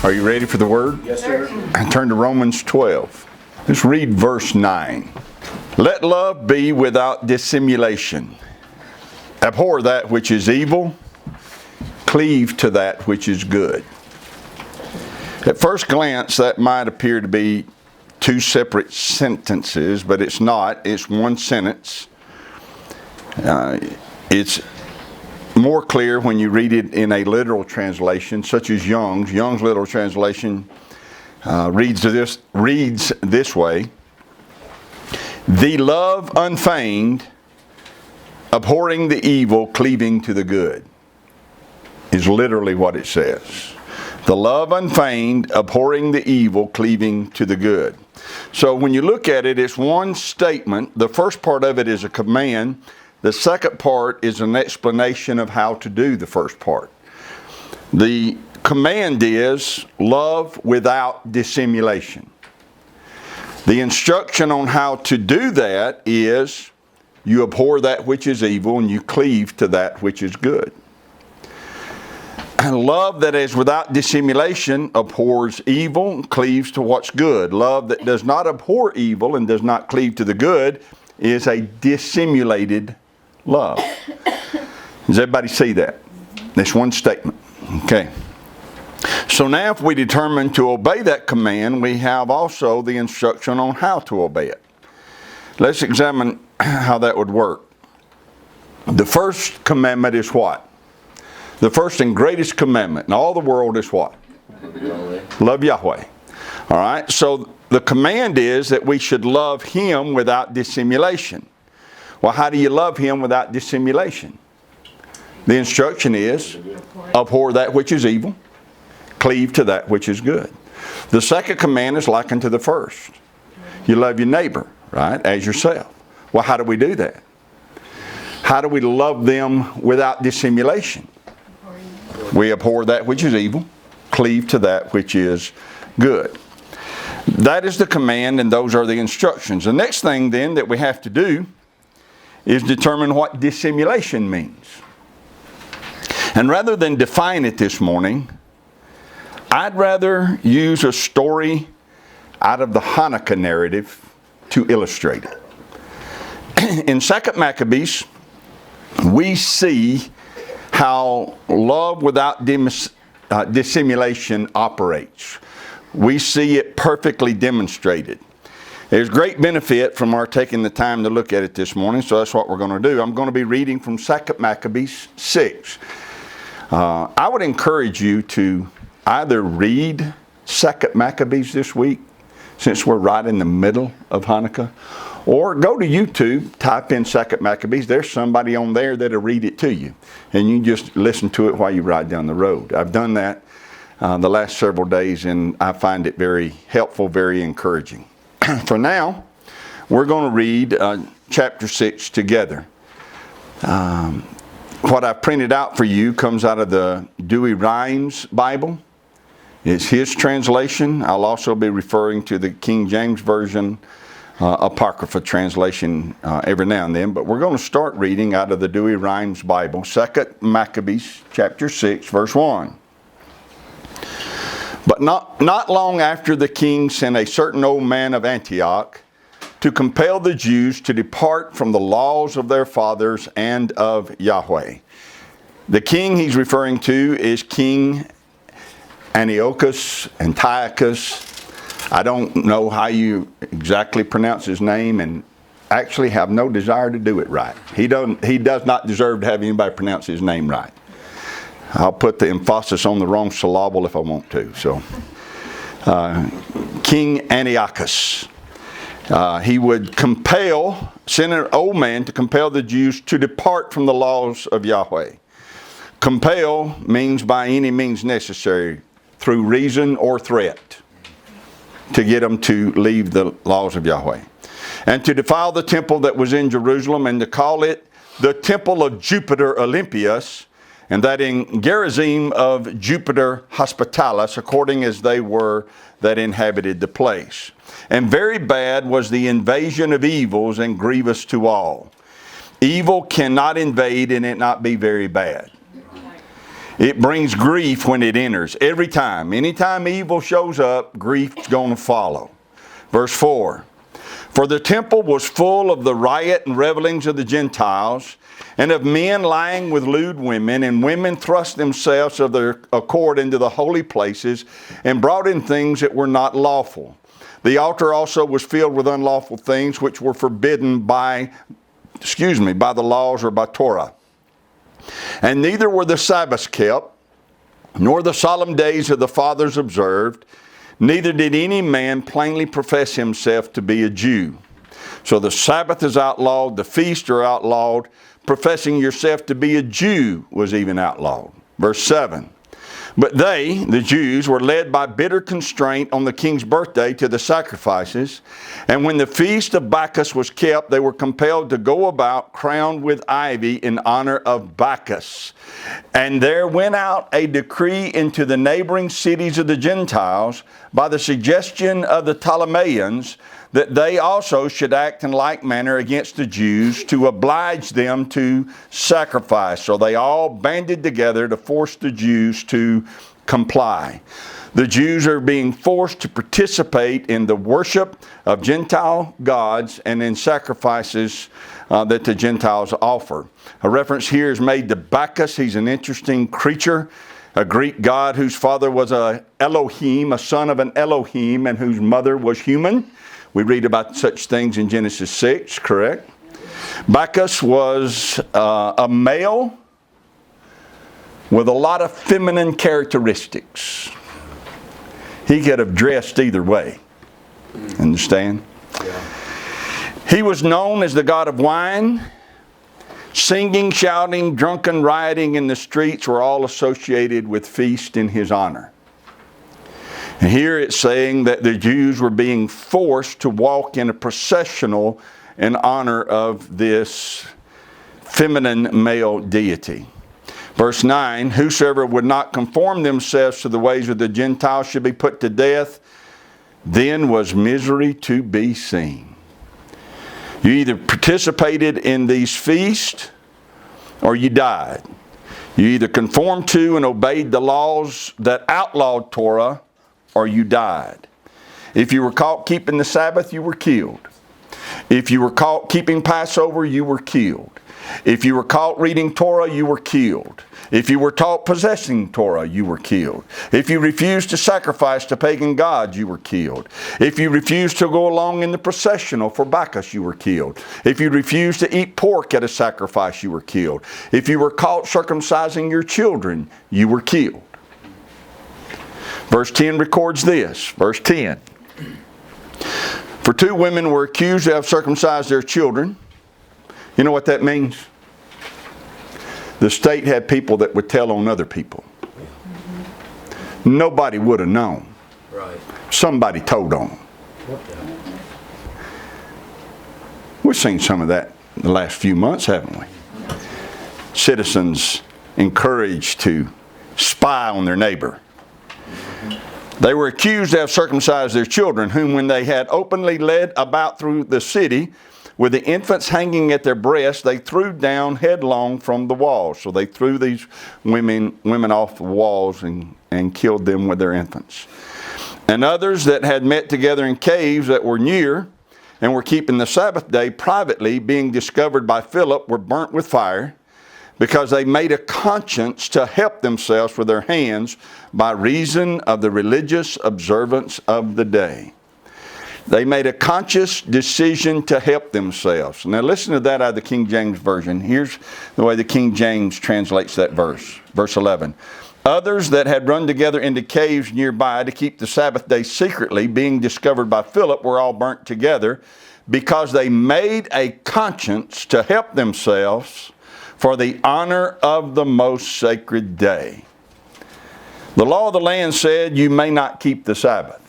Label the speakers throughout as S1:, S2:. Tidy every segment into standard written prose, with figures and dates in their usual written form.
S1: Are you ready for the word?
S2: Yes, sir.
S1: Turn to Romans 12. Let's read verse 9. Let love be without dissimulation. Abhor that which is evil. Cleave to that which is good. At first glance, that might appear to be two separate sentences, but it's not. It's one sentence. It's more clear when you read it in a literal translation, such as Young's. Young's literal translation reads this way: the love unfeigned, abhorring the evil, cleaving to the good, is literally what it says. The love unfeigned, abhorring the evil, cleaving to the good. So when you look at it, it's one statement. The first part of it is a command. The second part is an explanation of how to do the first part. The command is love without dissimulation. The instruction on how to do that is you abhor that which is evil and you cleave to that which is good. And love that is without dissimulation abhors evil, cleaves to what's good. Love that does not abhor evil and does not cleave to the good is a dissimulated love. Does everybody see that? That's one statement. Okay. So now if we determine to obey that command, we have also the instruction on how to obey it. Let's examine how that would work. The first commandment is what? The first and greatest commandment in all the world is what?
S2: Yahweh.
S1: Love Yahweh. All right. So the command is that we should love Him without dissimulation. Well, how do you love Him without dissimulation? The instruction is abhor that which is evil, cleave to that which is good. The second command is likened to the first. You love your neighbor, right, as yourself. Well, how do we do that? How do we love them without dissimulation? We abhor that which is evil, cleave to that which is good. That is the command, and those are the instructions. The next thing then that we have to do is determine what dissimulation means. And rather than define it this morning, I'd rather use a story out of the Hanukkah narrative to illustrate it. In 2 Maccabees, we see how love without dissimulation operates. We see it perfectly demonstrated. There's great benefit from our taking the time to look at it this morning, so that's what we're going to do. I'm going to be reading from 2 Maccabees 6. I would encourage you to either read 2 Maccabees this week, since we're right in the middle of Hanukkah, or go to YouTube, type in 2 Maccabees. There's somebody on there that'll read it to you, and you just listen to it while you ride down the road. I've done that the last several days, and I find it very helpful, very encouraging. For now, we're going to read chapter 6 together. What I've printed out for you comes out of the Dewey Rhymes Bible. It's his translation. I'll also be referring to the King James Version Apocrypha translation every now and then. But we're going to start reading out of the Dewey Rhymes Bible, 2 Maccabees chapter 6, verse 1. But not long after the king sent a certain old man of Antioch to compel the Jews to depart from the laws of their fathers and of Yahweh. The king he's referring to is King Antiochus. I don't know how you exactly pronounce his name, and actually have no desire to do it right. He does not deserve to have anybody pronounce his name right. I'll put the emphasis on the wrong syllable if I want to. So, King Antiochus. He would send an old man to compel the Jews to depart from the laws of Yahweh. Compel means by any means necessary, through reason or threat, to get them to leave the laws of Yahweh. And to defile the temple that was in Jerusalem, and to call it the temple of Jupiter Olympius, and that in Gerizim of Jupiter Hospitalis, according as they were that inhabited the place. And very bad was the invasion of evils, and grievous to all. Evil cannot invade and it not be very bad. It brings grief when it enters. Every time. Anytime evil shows up, grief's going to follow. Verse 4. For the temple was full of the riot and revelings of the Gentiles, and of men lying with lewd women, and women thrust themselves of their accord into the holy places, and brought in things that were not lawful. The altar also was filled with unlawful things which were forbidden by the laws or by Torah. And neither were the Sabbaths kept, nor the solemn days of the fathers observed, neither did any man plainly profess himself to be a Jew. So the Sabbath is outlawed, the feasts are outlawed, professing yourself to be a Jew was even outlawed. Verse 7. But they, the Jews, were led by bitter constraint on the king's birthday to the sacrifices. And when the feast of Bacchus was kept, they were compelled to go about crowned with ivy in honor of Bacchus. And there went out a decree into the neighboring cities of the Gentiles by the suggestion of the Ptolemies, that they also should act in like manner against the Jews to oblige them to sacrifice. So they all banded together to force the Jews to comply. The Jews are being forced to participate in the worship of Gentile gods and in sacrifices that the Gentiles offer. A reference here is made to Bacchus. He's an interesting creature, a Greek god whose father was a Elohim, a son of an Elohim, and whose mother was human. We read about such things in Genesis 6, correct? Bacchus was a male with a lot of feminine characteristics. He could have dressed either way. Understand? Yeah. He was known as the god of wine. Singing, shouting, drunken, rioting in the streets were all associated with feast in his honor. And here it's saying that the Jews were being forced to walk in a processional in honor of this feminine male deity. Verse 9, whosoever would not conform themselves to the ways of the Gentiles should be put to death. Then was misery to be seen. You either participated in these feasts or you died. You either conformed to and obeyed the laws that outlawed Torah, or you died. If you were caught keeping the Sabbath, you were killed. If you were caught keeping Passover, you were killed. If you were caught reading Torah, you were killed. If you were caught possessing Torah, you were killed. If you refused to sacrifice to pagan gods, you were killed. If you refused to go along in the processional for Bacchus, you were killed. If you refused to eat pork at a sacrifice, you were killed. If you were caught circumcising your children, you were killed. Verse 10 records this. Verse 10. For 2 women were accused to have circumcised their children. You know what that means? The state had people that would tell on other people. Nobody would have known. Right. Somebody told on them. We've seen some of that in the last few months, haven't we? Citizens encouraged to spy on their neighbor. They were accused to have circumcised their children, whom when they had openly led about through the city, with the infants hanging at their breasts, they threw down headlong from the walls. So they threw these women off the walls and killed them with their infants. And others that had met together in caves that were near and were keeping the Sabbath day privately, being discovered by Philip, were burnt with fire, because they made a conscience to help themselves with their hands by reason of the religious observance of the day. They made a conscious decision to help themselves. Now listen to that out of the King James Version. Here's the way the King James translates that verse. Verse 11. Others that had run together into caves nearby to keep the Sabbath day secretly, being discovered by Philip, were all burnt together, because they made a conscience to help themselves for the honor of the most sacred day. The law of the land said, you may not keep the Sabbath.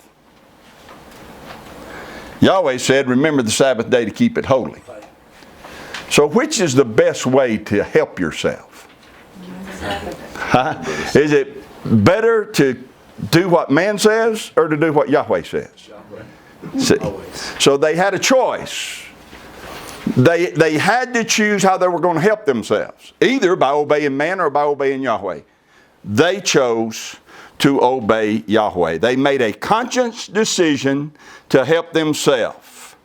S1: Yahweh said, remember the Sabbath day to keep it holy. So which is the best way to help yourself? Is it better to do what man says or to do what Yahweh says? See? So they had a choice. They had to choose how they were going to help themselves, either by obeying man or by obeying Yahweh. they chose to obey Yahweh. They made a conscious decision to help themselves.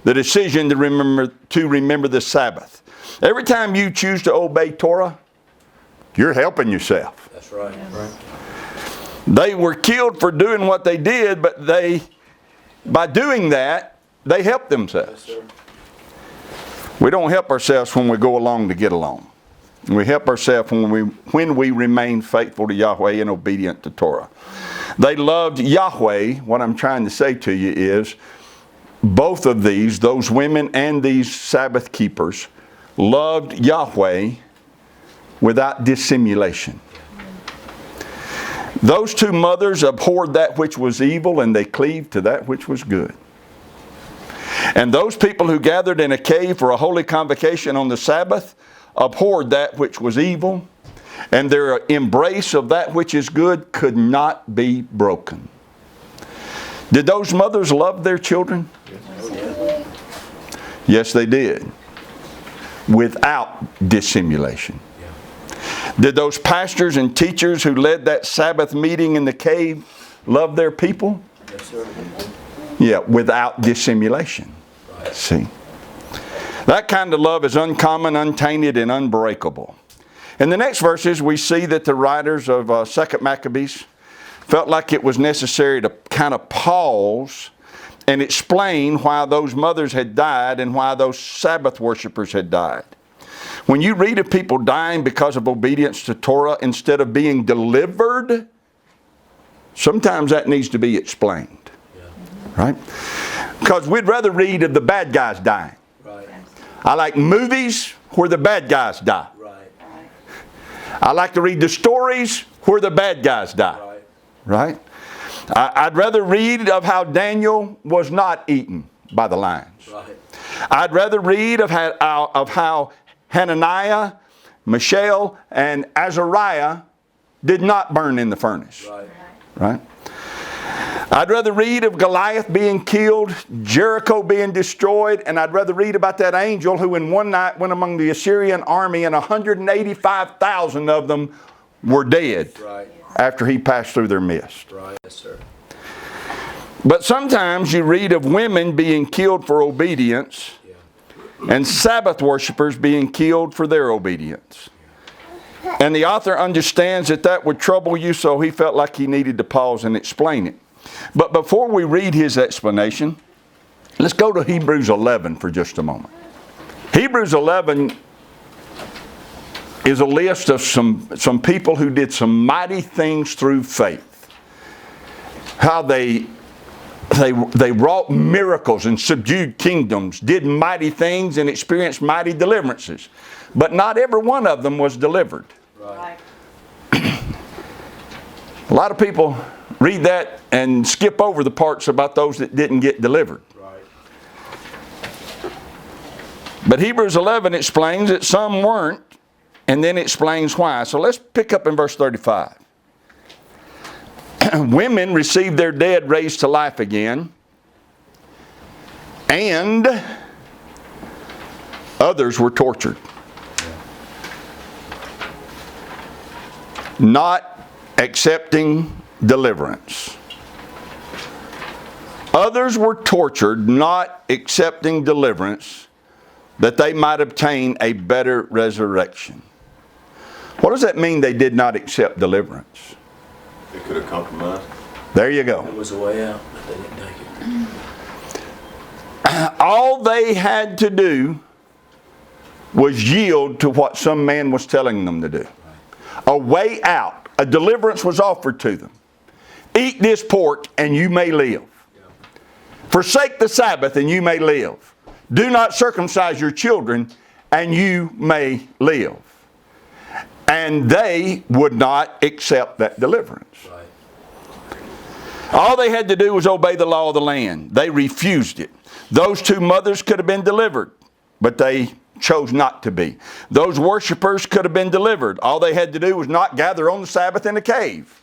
S1: The decision to remember the Sabbath. Every time you choose to obey Torah, you're helping yourself.
S2: That's right. Right.
S1: They were killed for doing what they did, but by doing that, they helped themselves.
S2: Yes, sir.
S1: We don't help ourselves when we go along to get along. We help ourselves when we remain faithful to Yahweh and obedient to Torah. They loved Yahweh. What I'm trying to say to you is, both of these, those women and these Sabbath keepers, loved Yahweh without dissimulation. Those two mothers abhorred that which was evil, and they cleaved to that which was good. And those people who gathered in a cave for a holy convocation on the Sabbath abhorred that which was evil, and their embrace of that which is good could not be broken. Did those mothers love their children? Yes, they did. Without dissimulation. Did those pastors and teachers who led that Sabbath meeting in the cave love their people?
S2: Yes, sir.
S1: Yeah, without dissimulation.
S2: Right.
S1: See? That kind of love is uncommon, untainted, and unbreakable. In the next verses, we see that the writers of 2 Maccabees felt like it was necessary to kind of pause and explain why those mothers had died and why those Sabbath worshipers had died. When you read of people dying because of obedience to Torah instead of being delivered, sometimes that needs to be explained.
S2: Yeah.
S1: Right? Because we'd rather read of the bad guys dying.
S2: Right.
S1: I like movies where the bad guys die.
S2: Right.
S1: I like to read the stories where the bad guys die.
S2: Right.
S1: Right? I'd rather read of how Daniel was not eaten by the lions.
S2: Right.
S1: I'd rather read of how Hananiah, Mishael, and Azariah did not burn in the furnace.
S2: Right.
S1: Right? I'd rather read of Goliath being killed, Jericho being destroyed, and I'd rather read about that angel who in one night went among the Assyrian army and 185,000 of them were dead.
S2: Right.
S1: After he passed through their midst.
S2: Right. Yes, sir.
S1: But sometimes you read of women being killed for obedience and Sabbath worshipers being killed for their obedience. And the author understands that would trouble you, so he felt like he needed to pause and explain it. But before we read his explanation, let's go to Hebrews 11 for just a moment. Hebrews 11 is a list of some people who did some mighty things through faith. How they wrought miracles and subdued kingdoms, did mighty things and experienced mighty deliverances. But not every one of them was delivered.
S2: Right.
S1: A lot of people read that and skip over the parts about those that didn't get delivered.
S2: Right.
S1: But Hebrews 11 explains that some weren't, and then explains why. So let's pick up in verse 35. Women received their dead raised to life again, and others were tortured. Not accepting deliverance. Others were tortured, not accepting deliverance, that they might obtain a better resurrection. What does that mean, they did not accept deliverance?
S3: They could have compromised.
S1: There you go.
S2: It was a way out, but they didn't take it.
S1: All they had to do was yield to what some man was telling them to do. A way out. A deliverance was offered to them. Eat this pork and you may live. Forsake the Sabbath and you may live. Do not circumcise your children and you may live. And they would not accept that deliverance.
S2: Right.
S1: All they had to do was obey the law of the land. They refused it. Those two mothers could have been delivered, but they chose not to be. Those worshipers could have been delivered. All they had to do was not gather on the Sabbath in a cave.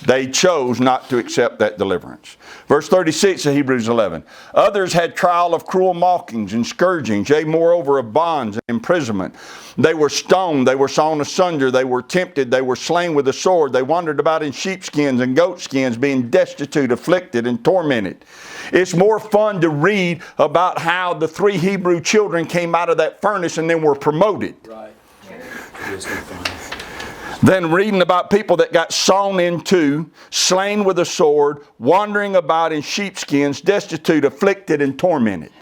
S1: They chose not to accept that deliverance. Verse 36 of Hebrews 11. Others had trial of cruel mockings and scourgings, yea, moreover of bonds and imprisonment. They were stoned, they were sawn asunder, they were tempted, they were slain with the sword. They wandered about in sheepskins and goatskins, being destitute, afflicted, and tormented. It's more fun to read about how the 3 Hebrew children came out of that furnace and then were promoted.
S2: Right. It is no fun.
S1: Than reading about people that got sawn in two, slain with a sword, wandering about in sheepskins, destitute, afflicted, and tormented,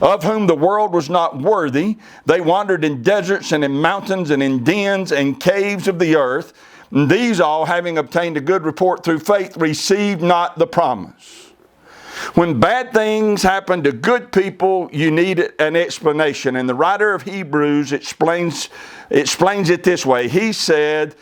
S1: of whom the world was not worthy. They wandered in deserts and in mountains and in dens and caves of the earth. And these all, having obtained a good report through faith, received not the promise. When bad things happen to good people, you need an explanation. And the writer of Hebrews explains it this way. He said,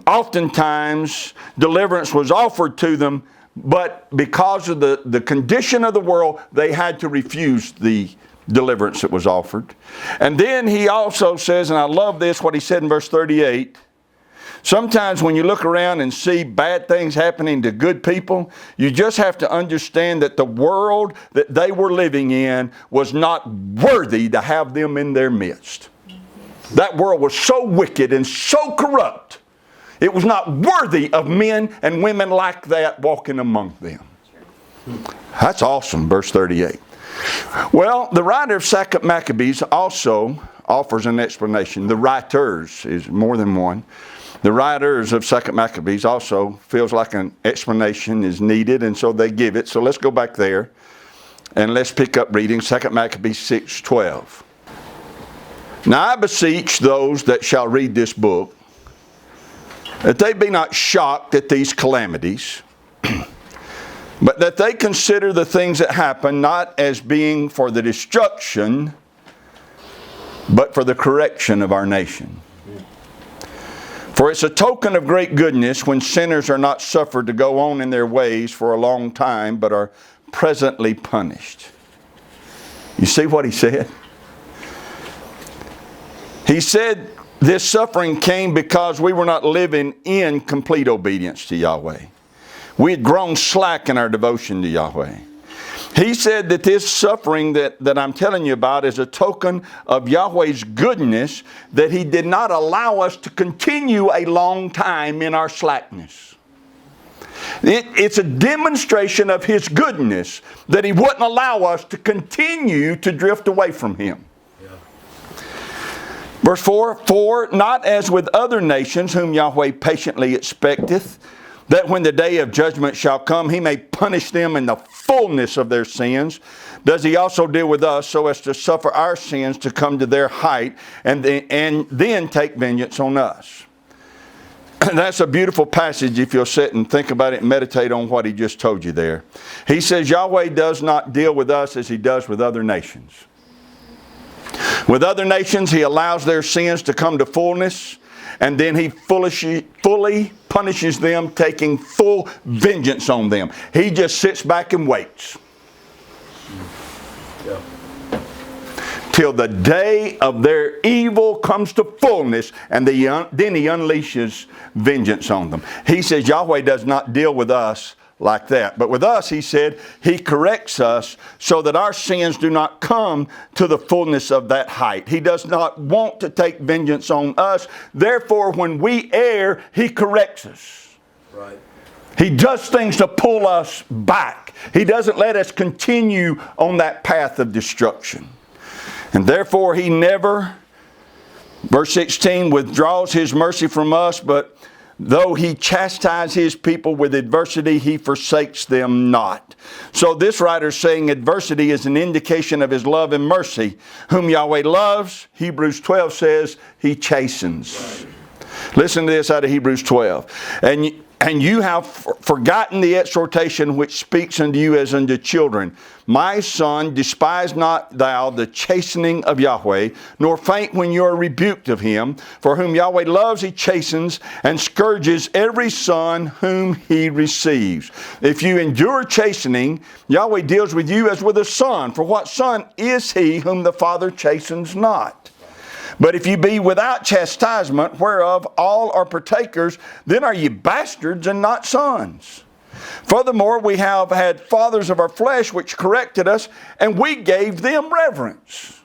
S1: oftentimes deliverance was offered to them, but because of the condition of the world, they had to refuse the deliverance that was offered. And then he also says, and I love this, what he said in verse 38, sometimes when you look around and see bad things happening to good people, you just have to understand that the world that they were living in was not worthy to have them in their midst. That world was so wicked and so corrupt. It was not worthy of men and women like that walking among them. That's awesome, verse 38. Well, the writer of 2 Maccabees also offers an explanation. The writers is more than one. The writers of 2 Maccabees also feels like an explanation is needed, and so they give it. So let's go back there, and let's pick up reading 2 Maccabees 6:12. Now I beseech those that shall read this book, that they be not shocked at these calamities, but that they consider the things that happen not as being for the destruction, but for the correction of our nation. For it's a token of great goodness when sinners are not suffered to go on in their ways for a long time, but are presently punished. You see what he said? He said this suffering came because we were not living in complete obedience to Yahweh. We had grown slack in our devotion to Yahweh. He said that this suffering that I'm telling you about is a token of Yahweh's goodness, that He did not allow us to continue a long time in our slackness. It's a demonstration of His goodness that He wouldn't allow us to continue to drift away from Him. Verse 4, for not as with other nations whom Yahweh patiently expecteth, that when the day of judgment shall come, He may punish them in the fullness of their sins, does He also deal with us so as to suffer our sins to come to their height and then take vengeance on us. That's a beautiful passage if you'll sit and think about it and meditate on what he just told you there. He says Yahweh does not deal with us as He does with other nations. With other nations, He allows their sins to come to fullness, and then He fully punishes them, taking full vengeance on them. He just sits back and waits.
S2: Yeah.
S1: Till the day of their evil comes to fullness, and then He unleashes vengeance on them. He says Yahweh does not deal with us like that. But with us, He said, He corrects us so that our sins do not come to the fullness of that height. He does not want to take vengeance on us. Therefore, when we err, He corrects us.
S2: Right.
S1: He does things to pull us back. He doesn't let us continue on that path of destruction. And therefore, He never, verse 16, withdraws His mercy from us, but though He chastises His people with adversity, He forsakes them not. So this writer is saying adversity is an indication of His love and mercy. Whom Yahweh loves, Hebrews 12 says, He chastens. Listen to this out of Hebrews 12. And you have forgotten the exhortation which speaks unto you as unto children. My son, despise not thou the chastening of Yahweh, nor faint when you are rebuked of Him. For whom Yahweh loves, He chastens, and scourges every son whom He receives. If you endure chastening, Yahweh deals with you as with a son. For what son is he whom the Father chastens not? But if you be without chastisement, whereof all are partakers, then are ye bastards and not sons. Furthermore, we have had fathers of our flesh which corrected us, and we gave them reverence.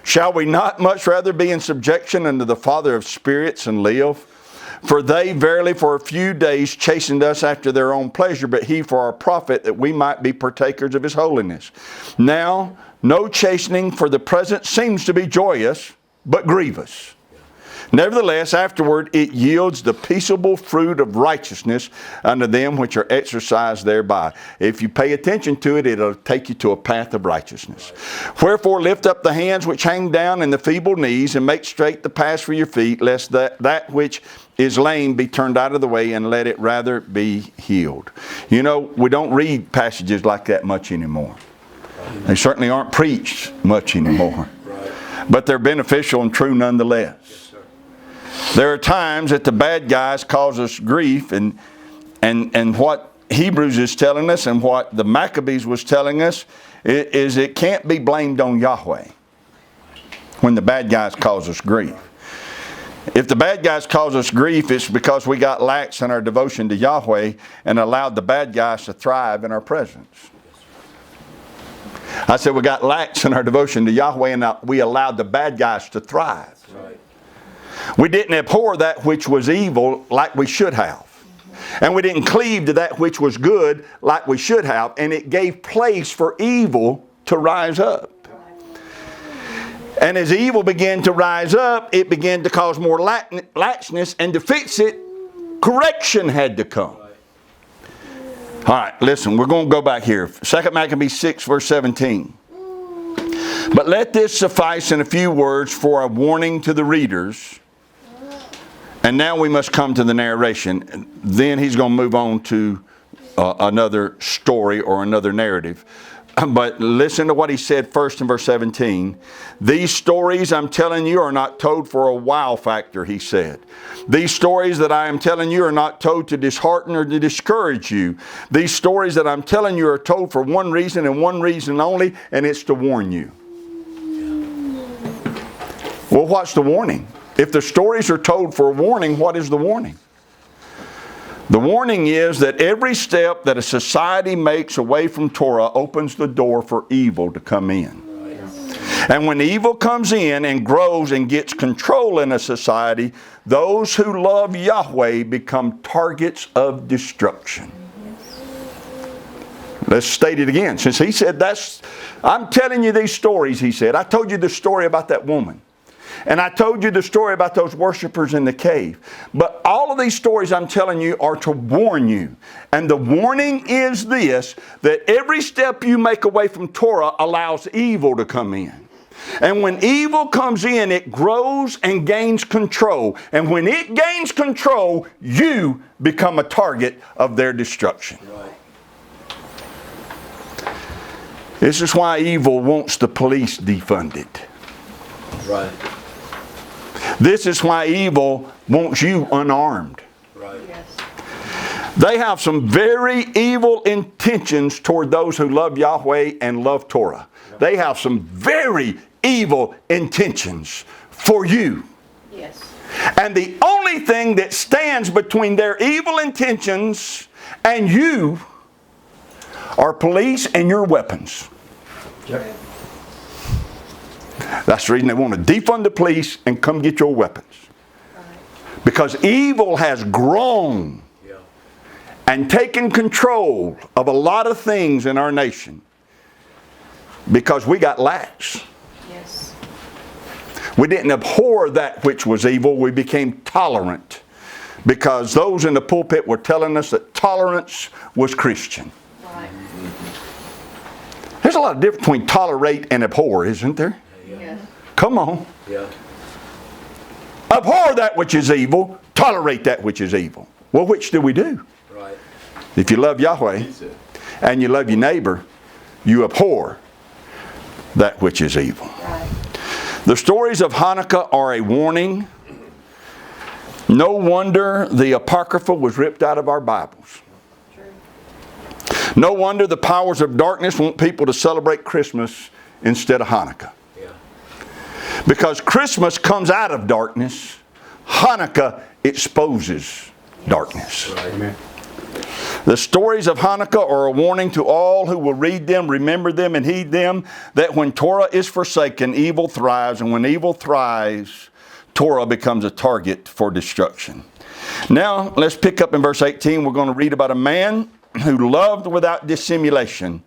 S1: Shall we not much rather be in subjection unto the Father of spirits and live? For they verily for a few days chastened us after their own pleasure, but he for our profit, that we might be partakers of his holiness. Now, no chastening for the present seems to be joyous, but grievous. Nevertheless, afterward it yields the peaceable fruit of righteousness unto them which are exercised thereby. If you pay attention to it, it'll take you to a path of righteousness. Wherefore lift up the hands which hang down and the feeble knees, and make straight the paths for your feet, lest that which is lame be turned out of the way, and let it rather be healed. You know, we don't read passages like that much anymore. They certainly aren't preached much anymore. But they're beneficial and true nonetheless. There are times that the bad guys cause us grief, and what Hebrews is telling us and what the Maccabees was telling us is it can't be blamed on Yahweh when the bad guys cause us grief. If the bad guys cause us grief, it's because we got lax in our devotion to Yahweh and allowed the bad guys to thrive in our presence. I said we got lax in our devotion to Yahweh and we allowed the bad guys to thrive. Right. We didn't abhor that which was evil like we should have. And we didn't cleave to that which was good like we should have. And it gave place for evil to rise up. And as evil began to rise up, it began to cause more laxness. And to fix it, correction had to come. All right, listen, we're going to go back here. 2 Maccabees 6, verse 17. But let this suffice in a few words for a warning to the readers. And now we must come to the narration. Then he's going to move on to another story or another narrative. But listen to what he said first in verse 17. These stories I'm telling you are not told for a wow factor, he said. These stories that I am telling you are not told to dishearten or to discourage you. These stories that I'm telling you are told for one reason and one reason only, and it's to warn you. Well, what's the warning? If the stories are told for a warning, what is the warning? The warning is that every step that a society makes away from Torah opens the door for evil to come in. And when evil comes in and grows and gets control in a society, those who love Yahweh become targets of destruction. Let's state it again. Since he said I'm telling you these stories, he said. I told you the story about that woman. And I told you the story about those worshipers in the cave. But all of these stories I'm telling you are to warn you. And the warning is this, that every step you make away from Torah allows evil to come in. And when evil comes in, it grows and gains control. And when it gains control, you become a target of their destruction. This is why evil wants the police defunded.
S2: Right.
S1: This is why evil wants you unarmed.
S2: Right.
S4: Yes.
S1: They have some very evil intentions toward those who love Yahweh and love Torah. They have some very evil intentions for you.
S4: Yes.
S1: And the only thing that stands between their evil intentions and you are police and your weapons.
S2: Yep.
S1: That's the reason they want to defund the police and come get your weapons. Because evil has grown and taken control of a lot of things in our nation. Because we got lax.
S4: Yes.
S1: We didn't abhor that which was evil. We became tolerant. Because those in the pulpit were telling us that tolerance was Christian.
S4: Right.
S1: There's a lot of difference between tolerate and abhor, isn't there?
S4: Yes.
S1: Come on.
S2: Yeah.
S1: Abhor that which is evil. Tolerate that which is evil. Well, which do we do?
S2: Right.
S1: If you love Yahweh and you love your neighbor, you abhor that which is evil.
S4: Right.
S1: The stories of Hanukkah are a warning. No wonder the Apocrypha was ripped out of our Bibles.
S4: True.
S1: No wonder the powers of darkness want people to celebrate Christmas instead of Hanukkah.
S2: Yeah.
S1: Because Christmas comes out of darkness. Hanukkah exposes darkness.
S2: Amen.
S1: The stories of Hanukkah are a warning to all who will read them, remember them, and heed them, that when Torah is forsaken, evil thrives, and when evil thrives, Torah becomes a target for destruction. Now, let's pick up in verse 18. We're going to read about a man who loved without dissimulation,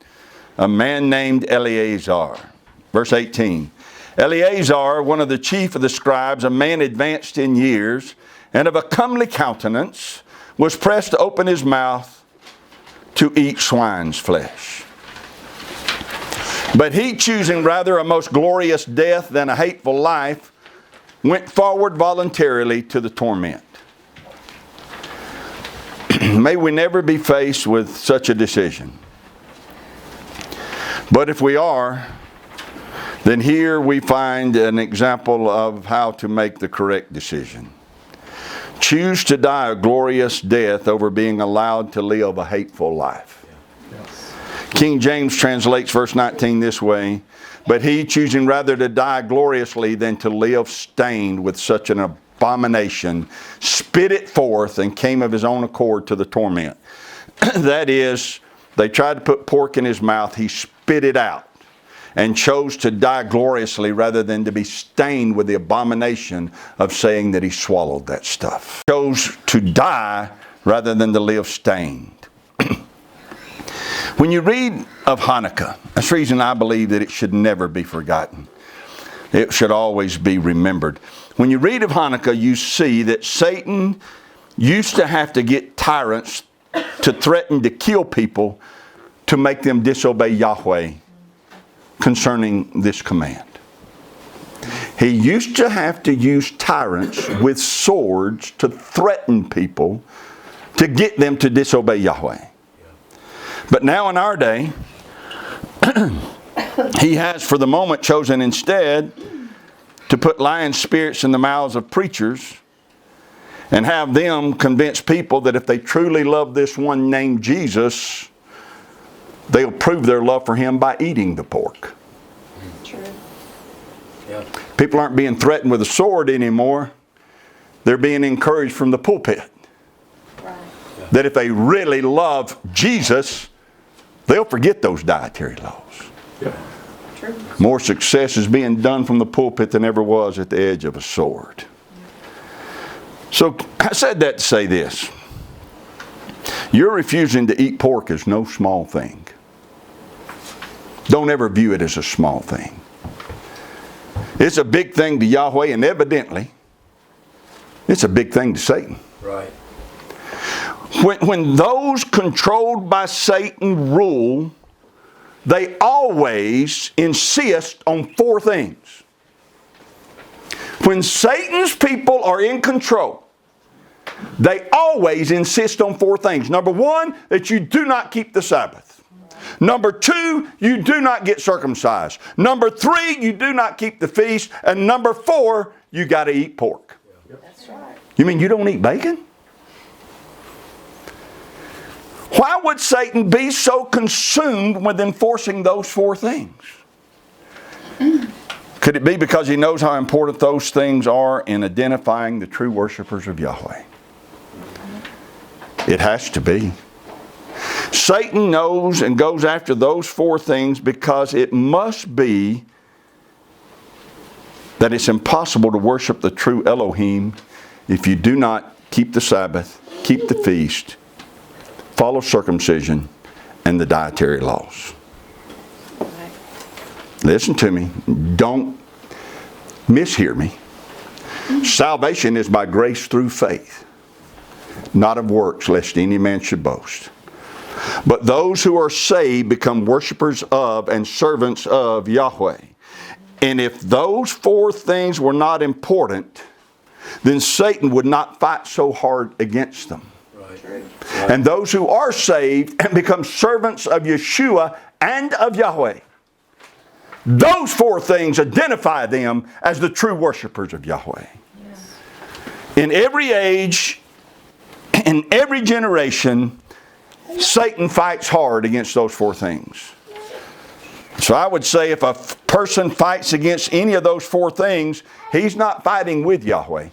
S1: a man named Eleazar. Verse 18. Eleazar, one of the chief of the scribes, a man advanced in years, and of a comely countenance, was pressed to open his mouth to eat swine's flesh. But he, choosing rather a most glorious death than a hateful life, went forward voluntarily to the torment. May we never be faced with such a decision. But if we are, then here we find an example of how to make the correct decision. Choose to die a glorious death over being allowed to live a hateful life. King James translates verse 19 this way, but he, choosing rather to die gloriously than to live stained with such an abomination, spit it forth and came of his own accord to the torment. That is, they tried to put pork in his mouth, he spit it out and chose to die gloriously rather than to be stained with the abomination of saying that he swallowed that stuff. Chose to die rather than to live stained. When you read of Hanukkah, that's the reason I believe that it should never be forgotten. It should always be remembered. When you read of Hanukkah, you see that Satan used to have to get tyrants to threaten to kill people to make them disobey Yahweh concerning this command. He used to have to use tyrants with swords to threaten people to get them to disobey Yahweh. But now in our day, he has for the moment chosen instead to put lying spirits in the mouths of preachers and have them convince people that if they truly love this one named Jesus, they'll prove their love for him by eating the pork.
S4: True.
S2: Yeah.
S1: People aren't being threatened with a sword anymore. They're being encouraged from the pulpit
S4: Right.
S1: that if they really love Jesus, they'll forget those dietary laws.
S2: Yeah.
S4: True.
S1: More success is being done from the pulpit than ever was at the edge of a sword. So I said that to say this. You're refusing to eat pork is no small thing. Don't ever view it as a small thing. It's a big thing to Yahweh, and evidently, it's a big thing to Satan.
S2: Right.
S1: When those controlled by Satan rule, they always insist on four things. When Satan's people are in control, they always insist on four things. Number one, that you do not keep the Sabbath. Number two, you do not get circumcised. Number three, you do not keep the feast. And number four, you got to eat pork.
S4: That's right.
S1: You mean you don't eat bacon? Why would Satan be so consumed with enforcing those four things? Could it be because he knows how important those things are in identifying the true worshipers of Yahweh? It has to be. Satan knows and goes after those four things because it must be that it's impossible to worship the true Elohim if you do not keep the Sabbath, keep the feast, follow circumcision, and the dietary laws.
S4: Right.
S1: Listen to me. Don't mishear me. Salvation is by grace through faith, not of works, lest any man should boast. But those who are saved become worshipers of and servants of Yahweh. And if those four things were not important, then Satan would not fight so hard against them.
S2: Right.
S4: True.
S1: And those who are saved and become servants of Yeshua and of Yahweh, those four things identify them as the true worshipers of Yahweh.
S4: Yes.
S1: In every age, in every generation, Satan fights hard against those four things. So I would say if a person fights against any of those four things, he's not fighting with Yahweh.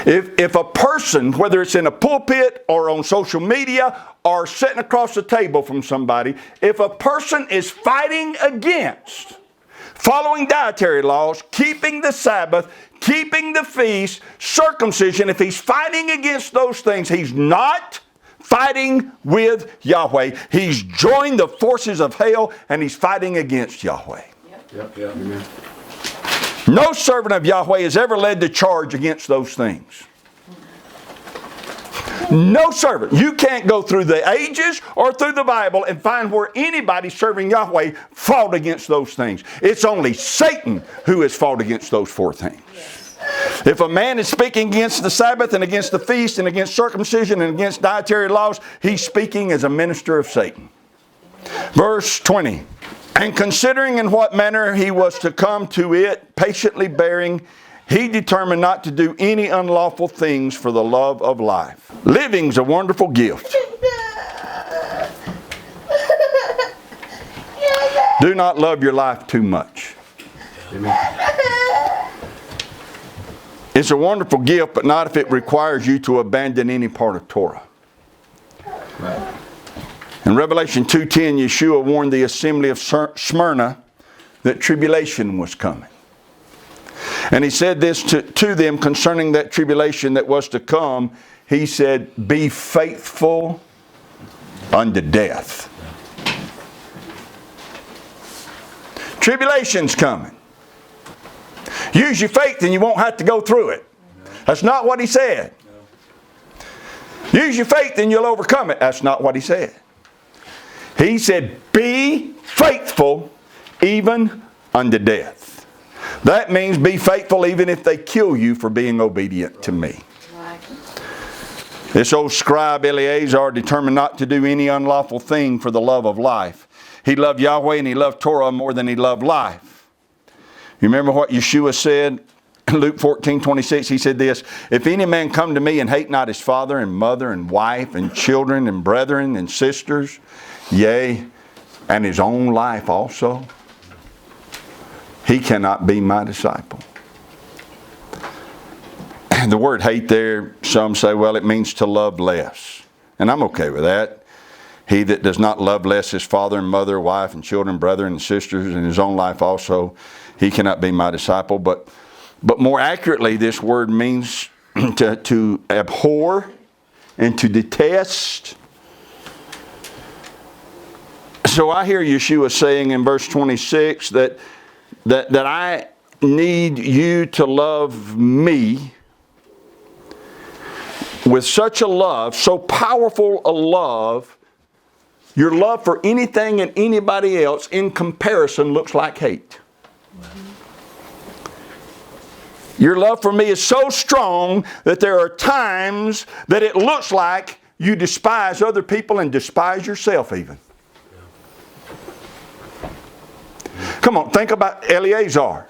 S1: If a person, whether it's in a pulpit or on social media or sitting across the table from somebody, if a person is fighting against following dietary laws, keeping the Sabbath, keeping the feast, circumcision, if he's fighting against those things, he's not fighting with Yahweh. He's joined the forces of hell and he's fighting against Yahweh.
S2: Yep. Amen.
S1: No servant of Yahweh has ever led the charge against those things. No servant. You can't go through the ages or through the Bible and find where anybody serving Yahweh fought against those things. It's only Satan who has fought against those four things. If a man is speaking against the Sabbath and against the feast and against circumcision and against dietary laws, he's speaking as a minister of Satan. Verse 20. And considering in what manner he was to come to it, patiently bearing, he determined not to do any unlawful things for the love of life. Living's a wonderful gift. Do not love your life too much.
S2: Amen.
S1: It's a wonderful gift, but not if it requires you to abandon any part of Torah.
S2: Right.
S1: In Revelation 2:10, Yeshua warned the assembly of Smyrna that tribulation was coming. And he said this to them concerning that tribulation that was to come. He said, be faithful unto death. Tribulation's coming. Use your faith and you won't have to go through it. That's not what he said. Use your faith and you'll overcome it. That's not what he said. He said, be faithful even unto death. That means be faithful even if they kill you for being obedient to me.
S4: Right.
S1: This old scribe Eleazar determined not to do any unlawful thing for the love of life. He loved Yahweh and he loved Torah more than he loved life. You remember what Yeshua said in Luke 14:26? He said this, if any man come to me and hate not his father and mother and wife and children and brethren and sisters, yea, and his own life also, he cannot be my disciple. And the word hate there, some say, well, it means to love less. And I'm okay with that. He that does not love less his father and mother, wife and children, brethren and sisters, and his own life also, he cannot be my disciple. But more accurately, this word means to abhor and to detest. So I hear Yeshua saying in verse 26 that I need you to love me with such a love, so powerful a love, your love for anything and anybody else in comparison looks like hate. Your love for me is so strong that there are times that it looks like you despise other people and despise yourself even. Come on, think about Eleazar.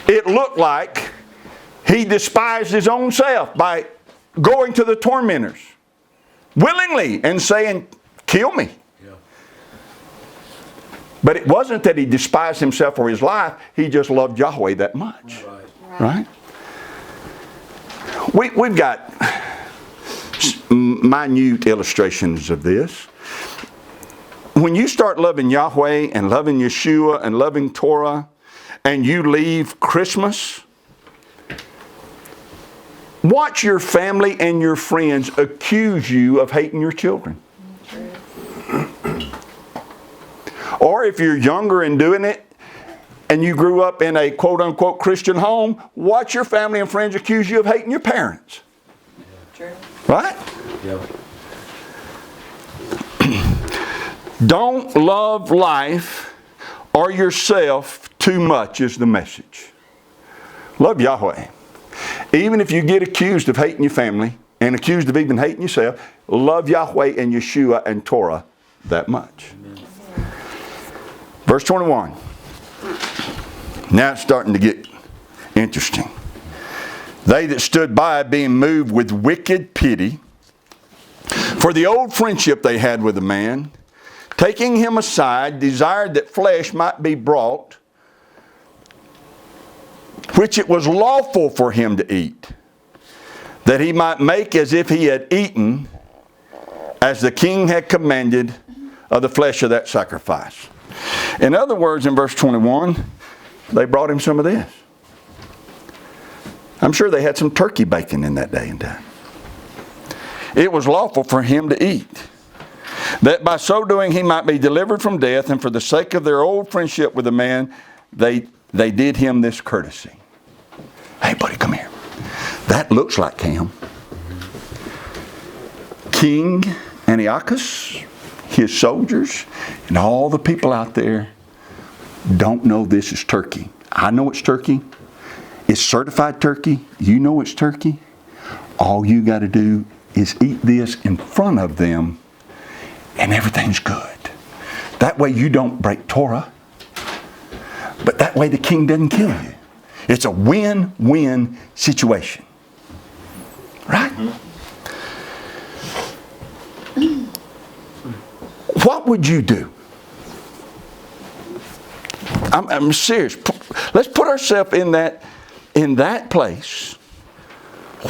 S1: It looked like he despised his own self by going to the tormentors willingly and saying, kill me.
S2: Yeah.
S1: But it wasn't that he despised himself or his life. He just loved Yahweh that much.
S2: Right.
S1: Right? We've got minute illustrations of this. When you start loving Yahweh and loving Yeshua and loving Torah, and you leave Christmas, watch your family and your friends accuse you of hating your children. Or if you're younger and doing it, and you grew up in a quote-unquote Christian home, watch your family and friends accuse you of hating your parents.
S4: True.
S1: Right?
S2: Yeah.
S1: Don't love life or yourself too much is the message. Love Yahweh. Even if you get accused of hating your family and accused of even hating yourself, love Yahweh and Yeshua and Torah that much. Amen. Verse 21. Now it's starting to get interesting. They that stood by being moved with wicked pity for the old friendship they had with the man, taking him aside, desired that flesh might be brought, which it was lawful for him to eat, that he might make as if he had eaten, as the king had commanded, of the flesh of that sacrifice. In other words, in verse 21, they brought him some of this. I'm sure they had some turkey bacon in that day and time. It was lawful for him to eat, that by so doing he might be delivered from death, and for the sake of their old friendship with the man, they did him this courtesy. Hey, buddy, come here. That looks like Cam. King Antiochus, his soldiers, and all the people out there don't know this is turkey. I know it's turkey. It's certified turkey. You know it's turkey. All you got to do is eat this in front of them, and everything's good. That way you don't break Torah, but that way the king doesn't kill you. It's a win-win situation. Right? What would you do? I'm serious. Let's put ourselves in that place.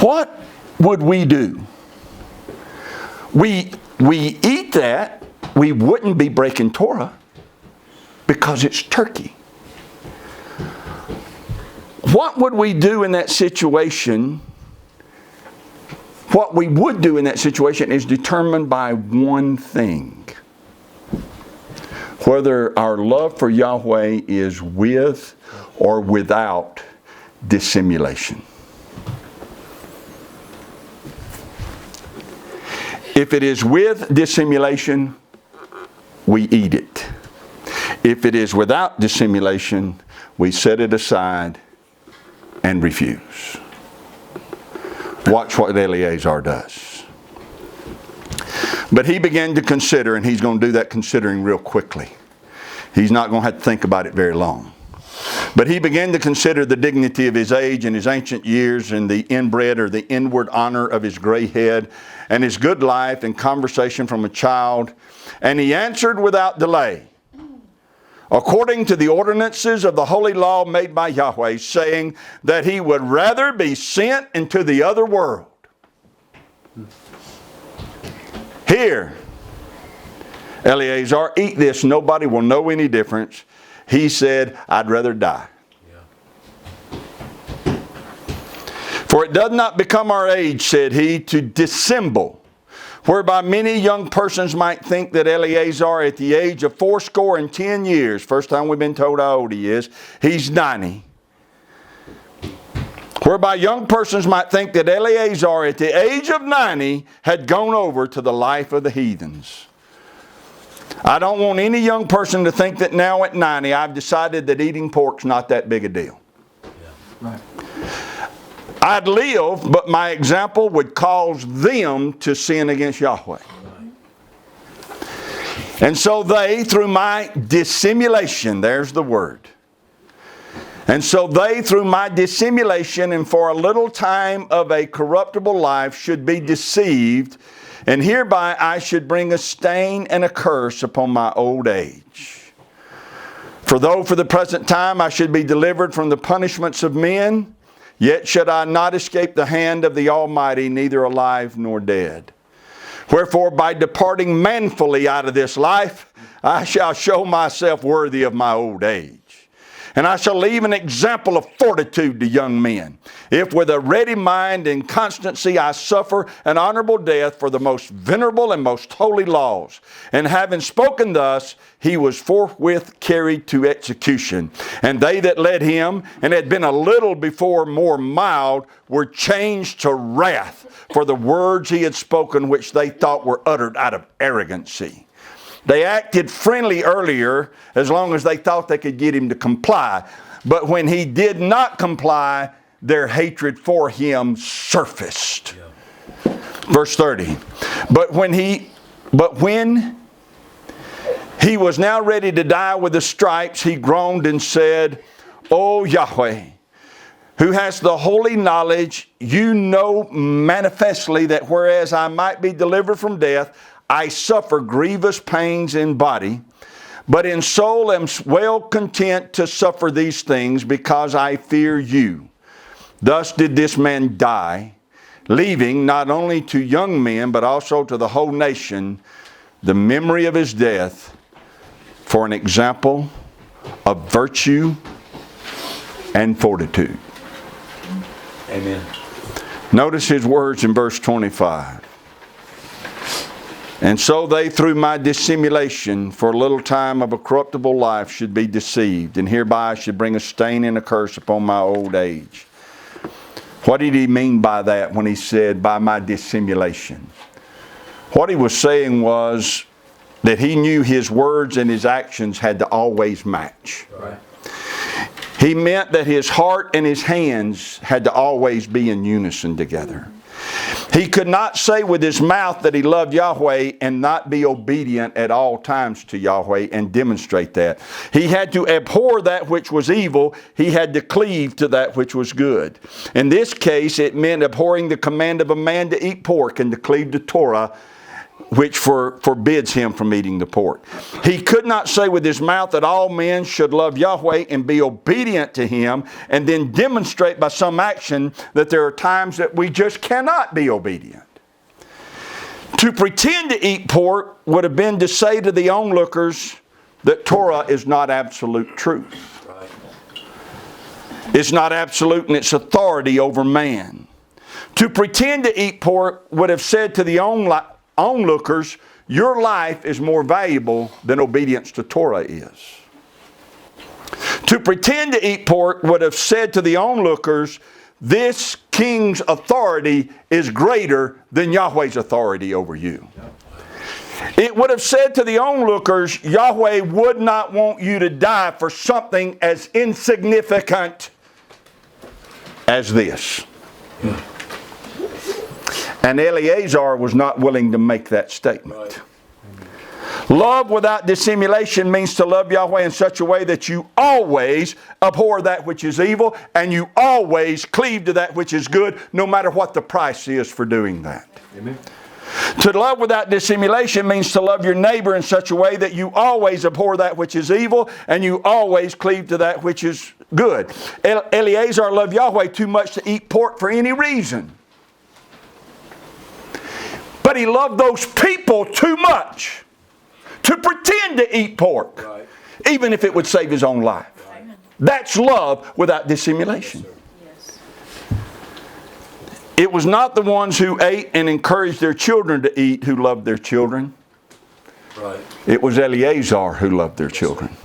S1: What would we do? We eat that, we wouldn't be breaking Torah because it's turkey. What would we do in that situation? What we would do in that situation is determined by one thing: whether our love for Yahweh is with or without dissimulation. If it is with dissimulation, we eat it. If it is without dissimulation, we set it aside and refuse. Watch what Eleazar does. But he began to consider, and he's going to do that considering real quickly. He's not going to have to think about it very long. But he began to consider the dignity of his age and his ancient years, and the inbred or the inward honor of his gray head, and his good life and conversation from a child. And he answered without delay, according to the ordinances of the holy law made by Yahweh, saying that he would rather be sent into the other world. Here, Eleazar, eat this, nobody will know any difference. He said, I'd rather die. For it does not become our age, said he, to dissemble, whereby many young persons might think that Eleazar at the age of 80 years, first time we've been told how old he is, he's 90. Whereby young persons might think that Eleazar at the age of 90 had gone over to the life of the heathens. I don't want any young person to think that now at 90 I've decided that eating pork's not that big a deal.
S2: Yeah. Right.
S1: I'd live, but my example would cause them to sin against Yahweh. And so they, through my dissimulation, there's the word. And so they, through my dissimulation and for a little time of a corruptible life, should be deceived, and hereby I should bring a stain and a curse upon my old age. For though for the present time I should be delivered from the punishments of men, yet should I not escape the hand of the Almighty, neither alive nor dead. Wherefore, by departing manfully out of this life, I shall show myself worthy of my old age. And I shall leave an example of fortitude to young men, if with a ready mind and constancy I suffer an honorable death for the most venerable and most holy laws. And having spoken thus, he was forthwith carried to execution. And they that led him, and had been a little before more mild, were changed to wrath for the words he had spoken, which they thought were uttered out of arrogancy. They acted friendly earlier as long as they thought they could get him to comply. But when he did not comply, their hatred for him surfaced. Yeah. Verse 30. But when he was now ready to die with the stripes, he groaned and said, O Yahweh, who has the holy knowledge, you know manifestly that whereas I might be delivered from death, I suffer grievous pains in body, but in soul am well content to suffer these things because I fear you. Thus did this man die, leaving not only to young men, but also to the whole nation the memory of his death for an example of virtue and fortitude.
S2: Amen.
S1: Notice his words in verse 25. And so they, through my dissimulation for a little time of a corruptible life, should be deceived, and hereby I should bring a stain and a curse upon my old age. What did he mean by that when he said, by my dissimulation? What he was saying was that he knew his words and his actions had to always match.
S2: Right.
S1: He meant that his heart and his hands had to always be in unison together. He could not say with his mouth that he loved Yahweh and not be obedient at all times to Yahweh and demonstrate that. He had to abhor that which was evil. He had to cleave to that which was good. In this case, it meant abhorring the command of a man to eat pork and to cleave to Torah, which forbids him from eating the pork. He could not say with his mouth that all men should love Yahweh and be obedient to him, and then demonstrate by some action that there are times that we just cannot be obedient. To pretend to eat pork would have been to say to the onlookers that Torah is not absolute truth.
S2: Right.
S1: It's not absolute in its authority over man. To pretend to eat pork would have said to the onlookers, your life is more valuable than obedience to Torah is. To pretend to eat pork would have said to the onlookers, this king's authority is greater than Yahweh's authority over you. It would have said to the onlookers, Yahweh would not want you to die for something as insignificant as this. And Eleazar was not willing to make that statement.
S2: Right.
S1: Love without dissimulation means to love Yahweh in such a way that you always abhor that which is evil and you always cleave to that which is good, no matter what the price is for doing that.
S2: Amen.
S1: To love without dissimulation means to love your neighbor in such a way that you always abhor that which is evil and you always cleave to that which is good. Eleazar loved Yahweh too much to eat pork for any reason. But he loved those people too much to pretend to eat pork,
S2: Right.
S1: even if it would save his own life.
S2: Right.
S1: That's love without dissimulation.
S2: Yes,
S4: Yes.
S1: It was not the ones who ate and encouraged their children to eat who loved their children.
S2: Right.
S1: It was Eleazar who loved their children.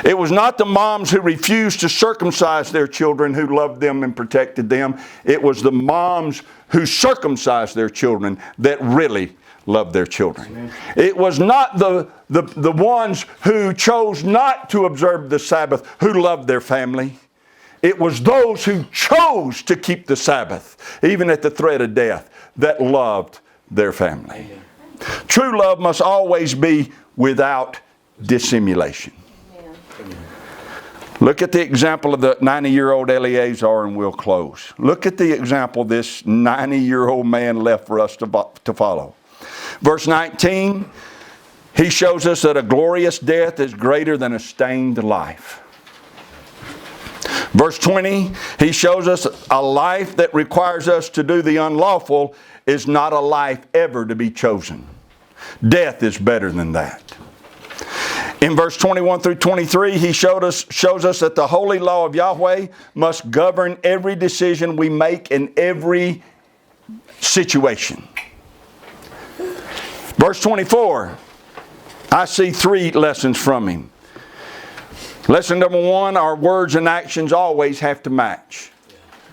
S1: It was not the moms who refused to circumcise their children who loved them and protected them. It was the moms who circumcised their children that really loved their children.
S2: Amen.
S1: It was not the ones who chose not to observe the Sabbath who loved their family. It was those who chose to keep the Sabbath, even at the threat of death, that loved their family.
S2: Amen.
S1: True love must always be without dissimulation.
S4: Amen.
S1: Look at the example of the 90-year-old Eleazar and we'll close. Look at the example this 90-year-old man left for us to follow. Verse 19, he shows us that a glorious death is greater than a stained life. Verse 20, he shows us a life that requires us to do the unlawful is not a life ever to be chosen. Death is better than that. In verse 21 through 23, he shows us that the holy law of Yahweh must govern every decision we make in every situation. Verse 24, I see three lessons from him. Lesson number one, our words and actions always have to match.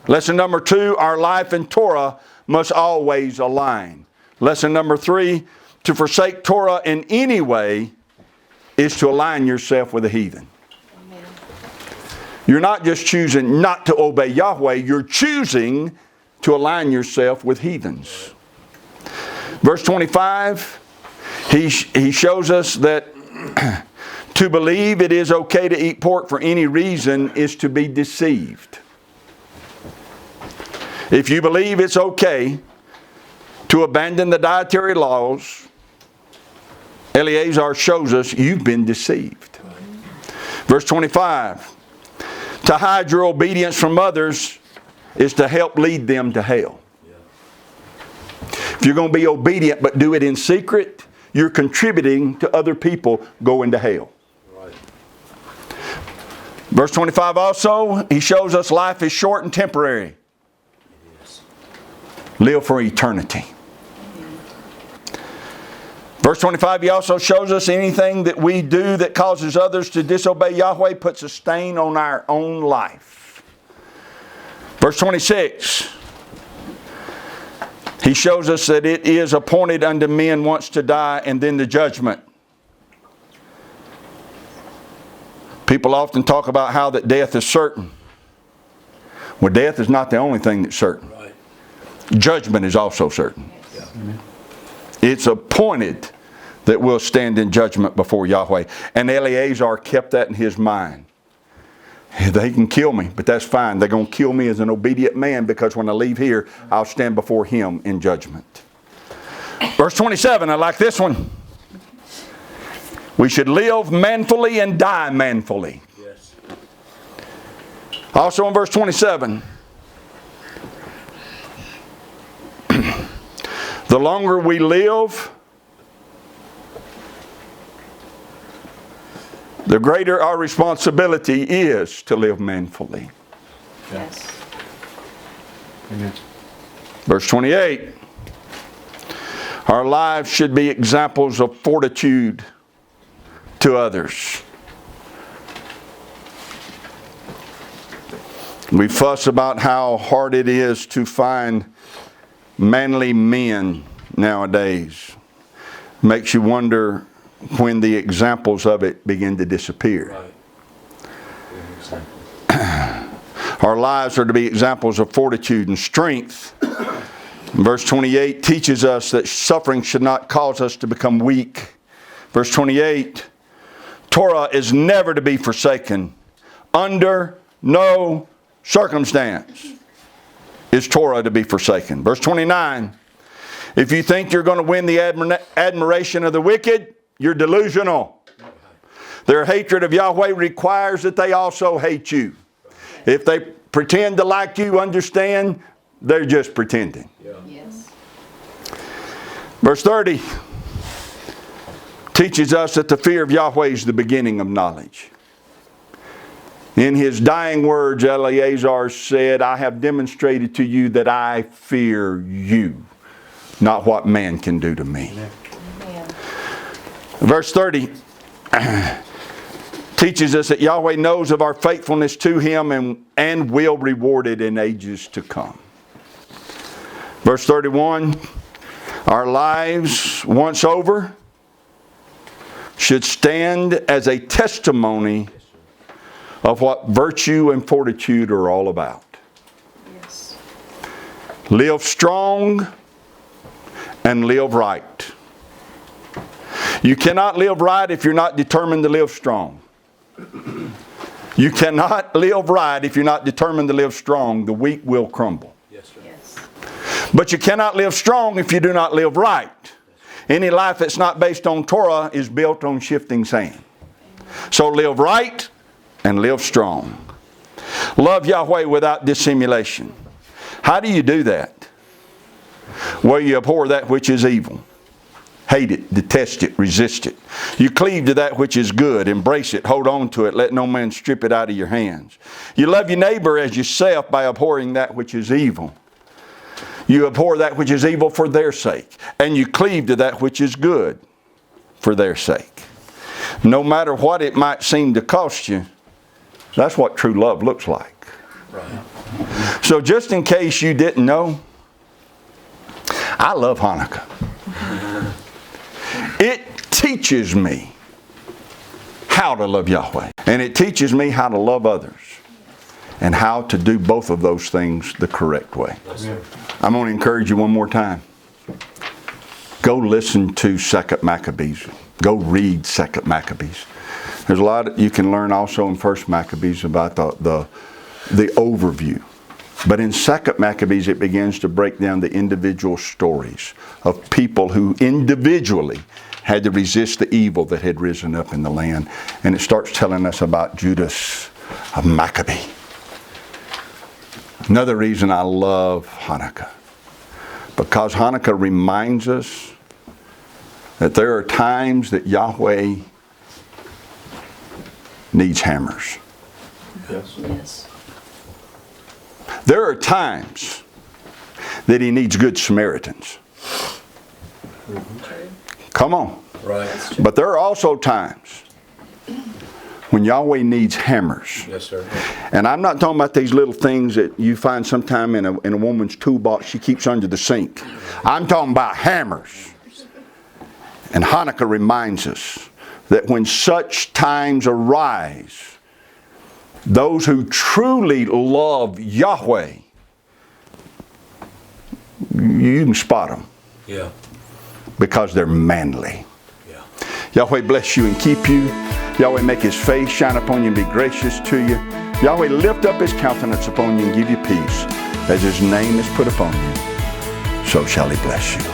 S1: Lesson number two, our life and Torah must always align. Lesson number three, to forsake Torah in any way is to align yourself with the heathen.
S4: Amen.
S1: You're not just choosing not to obey Yahweh, you're choosing to align yourself with heathens. Verse 25, he shows us that to believe it is okay to eat pork for any reason is to be deceived. If you believe it's okay to abandon the dietary laws Eleazar shows us you've been deceived. Verse 25. To hide your obedience from others is to help lead them to hell. If you're going to be obedient but do it in secret, you're contributing to other people going to hell.
S2: Right.
S1: Verse 25 also, he shows us life is short and temporary.
S2: It is.
S1: Live for eternity. Verse 25, he also shows us anything that we do that causes others to disobey Yahweh puts a stain on our own life. Verse 26, he shows us that it is appointed unto men once to die and then the judgment. People often talk about how that death is certain. Well, death is not the only thing that's certain.
S2: Right.
S1: Judgment is also certain.
S2: Yeah.
S1: It's appointed that we'll stand in judgment before Yahweh. And Eleazar kept that in his mind. They can kill me, but that's fine. They're going to kill me as an obedient man because when I leave here, I'll stand before him in judgment. Verse 27, I like this one. We should live manfully and die manfully.
S2: Yes.
S1: Also in verse 27, the longer we live, the greater our responsibility is to live manfully.
S4: Yes.
S5: Amen.
S1: Verse 28. Our lives should be examples of fortitude to others. We fuss about how hard it is to find manly men nowadays. Makes you wonder when the examples of it begin to disappear.
S2: Right.
S1: Our lives are to be examples of fortitude and strength. Verse 28 teaches us that suffering should not cause us to become weak. Verse 28, Torah is never to be forsaken. Under no circumstance is Torah to be forsaken. Verse 29, if you think you're going to win the admiration of the wicked, you're delusional. Their hatred of Yahweh requires that they also hate you. If they pretend to like you, understand, they're just pretending.
S2: Yeah.
S4: Yes.
S1: Verse 30 teaches us that the fear of Yahweh is the beginning of knowledge. In his dying words, Eleazar said, I have demonstrated to you that I fear you, not what man can do to me.
S4: Amen.
S1: Verse 30 teaches us that Yahweh knows of our faithfulness to him and will reward it in ages to come. Verse 31, our lives, once over, should stand as a testimony of what virtue and fortitude are all about.
S4: Yes.
S1: Live strong and live right. You cannot live right if you're not determined to live strong. You cannot live right if you're not determined to live strong. The weak will crumble.
S2: Yes, sir.
S4: Yes.
S1: But you cannot live strong if you do not live right. Any life that's not based on Torah is built on shifting sand. So live right and live strong. Love Yahweh without dissimulation. How do you do that? Well, you abhor that which is evil. Hate it, detest it, resist it. You cleave to that which is good, embrace it, hold on to it, let no man strip it out of your hands. You love your neighbor as yourself by abhorring that which is evil. You abhor that which is evil for their sake, and you cleave to that which is good for their sake. No matter what it might seem to cost you, that's what true love looks like.
S2: Right.
S1: So just in case you didn't know, I love Hanukkah. It teaches me how to love Yahweh. And it teaches me how to love others. And how to do both of those things the correct way.
S2: Yes, sir.
S1: I'm going to encourage you one more time. Go listen to 2 Maccabees. Go read 2 Maccabees. There's a lot you can learn also in 1 Maccabees about the overview. But in 2 Maccabees, it begins to break down the individual stories of people who individually had to resist the evil that had risen up in the land. And it starts telling us about Judas of Maccabee. Another reason I love Hanukkah, because Hanukkah reminds us that there are times that Yahweh needs hammers.
S2: Yes.
S4: Yes.
S1: There are times that he needs good Samaritans.
S4: True.
S1: Come on.
S2: Right.
S1: But there are also times when Yahweh needs hammers.
S2: Yes, sir.
S1: And I'm not talking about these little things that you find sometime in a woman's toolbox she keeps under the sink. I'm talking about hammers. And Hanukkah reminds us that when such times arise, those who truly love Yahweh, you can spot them
S2: Yeah.
S1: because they're manly.
S2: Yeah.
S1: Yahweh bless you and keep you. Yahweh make his face shine upon you and be gracious to you. Yahweh lift up his countenance upon you and give you peace. As his name is put upon you, so shall he bless you.